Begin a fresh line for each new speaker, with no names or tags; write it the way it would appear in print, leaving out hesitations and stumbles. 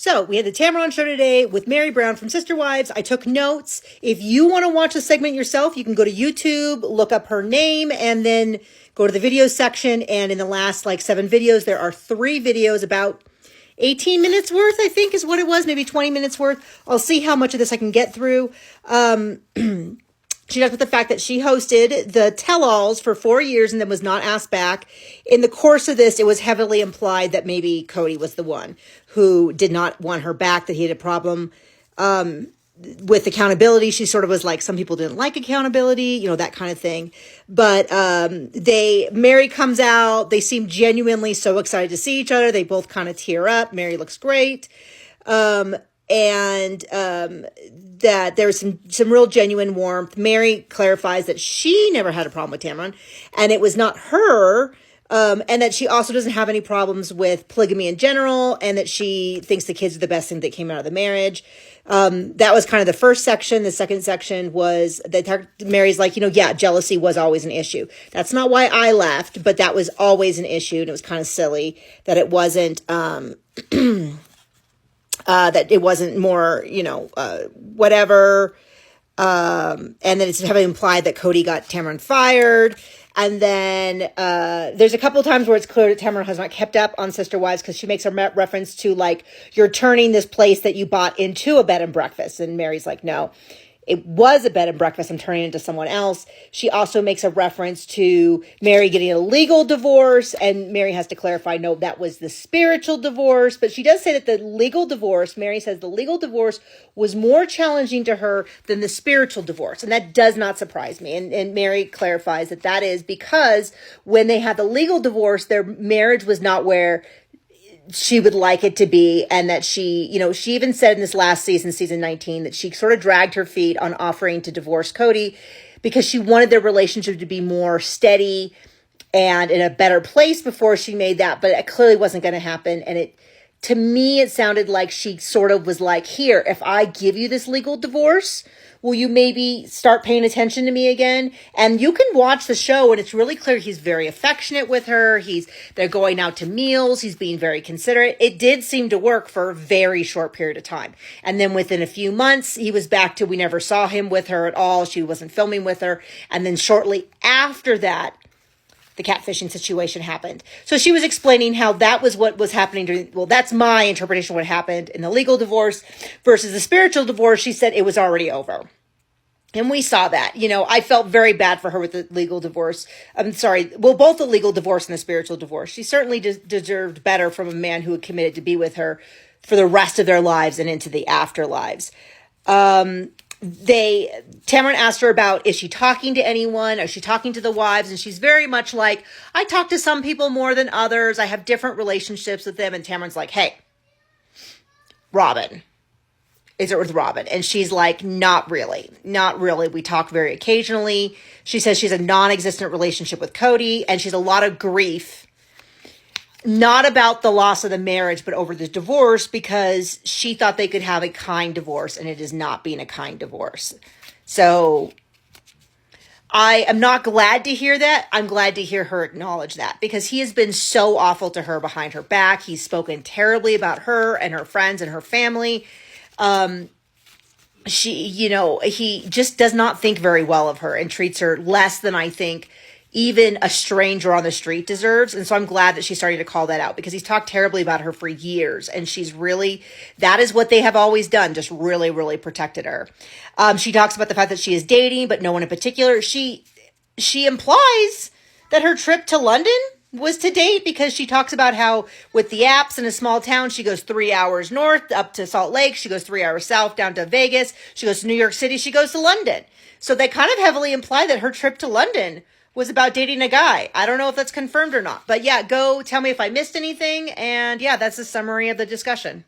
So we had the Tamron show today with Meri Brown from Sister Wives. I took notes. If you want to watch the segment yourself, you can go to YouTube, look up her name, and then go to the video section. And in the last 7 videos, there are 3 videos about 18 minutes worth, I think is what it was, maybe 20 minutes worth. I'll see how much of this I can get through. She talked about the fact that she hosted the tell-alls for 4 years and then was not asked back. In the course of this, it was heavily implied that maybe Cody was the one who did not want her back, that he had a problem with accountability. She sort of was like, some people didn't like accountability, that kind of thing. But Meri comes out. They seem genuinely so excited to see each other. They both kind of tear up. Meri looks great. That there was some real genuine warmth. Meri clarifies that she never had a problem with Tamron, and it was not her, and that she also doesn't have any problems with polygamy in general, and that she thinks the kids are the best thing that came out of the marriage. That was kind of the first section. The second section was that Mary's like, jealousy was always an issue. That's not why I left, but that was always an issue, and it was kind of silly that it wasn't, that it wasn't more, whatever. And then it's heavily implied that Cody got Tamron fired. And then there's a couple of times where it's clear that Tamron has not kept up on Sister Wives because she makes a reference to you're turning this place that you bought into a bed and breakfast. And Mary's like, no, it was a bed and breakfast. I'm turning it into someone else. She also makes a reference to Meri getting a legal divorce, and Meri has to clarify, no, that was the spiritual divorce. But she does say that the legal divorce, Meri says the legal divorce was more challenging to her than the spiritual divorce. And that does not surprise me. And Meri clarifies that is because when they had the legal divorce, their marriage was not where she would like it to be, and that she even said in this last season, season 19, that she sort of dragged her feet on offering to divorce Cody because she wanted their relationship to be more steady and in a better place before she made that, but it clearly wasn't going to happen. And to me, it sounded like she sort of was like, here, if I give you this legal divorce, will you maybe start paying attention to me again? And you can watch the show, and it's really clear he's very affectionate with her. They're going out to meals. He's being very considerate. It did seem to work for a very short period of time. And then within a few months, he was back to, we never saw him with her at all. She wasn't filming with her. And then shortly after that, the catfishing situation happened. So she was explaining how that was what was happening that's my interpretation of what happened in the legal divorce versus the spiritual divorce. She said it was already over. And we saw that. I felt very bad for her with the legal divorce. I'm sorry. Well, both the legal divorce and the spiritual divorce. She certainly deserved better from a man who had committed to be with her for the rest of their lives and into the afterlives. Tamron asked her about, is she talking to anyone? Is she talking to the wives? And she's very much like, I talk to some people more than others. I have different relationships with them. And Tamron's like, hey, Robin. Is it with Robin? And she's like, not really. Not really. We talk very occasionally. She says she's a non-existent relationship with Cody, and she's a lot of grief. Not about the loss of the marriage, but over the divorce, because she thought they could have a kind divorce, and it is not being a kind divorce. So I am not glad to hear that. I'm glad to hear her acknowledge that, because he has been so awful to her behind her back. He's spoken terribly about her and her friends and her family. He just does not think very well of her and treats her less than I think even a stranger on the street deserves. And so I'm glad that she's starting to call that out, because he's talked terribly about her for years. And that is what they have always done, just really, really protected her. She talks about the fact that she is dating, but no one in particular. She implies that her trip to London was to date, because she talks about how with the apps in a small town, she goes 3 hours north up to Salt Lake. She goes 3 hours south down to Vegas. She goes to New York City. She goes to London. So they kind of heavily imply that her trip to London was about dating a guy. I don't know if that's confirmed or not, but yeah, go tell me if I missed anything. And yeah, that's the summary of the discussion.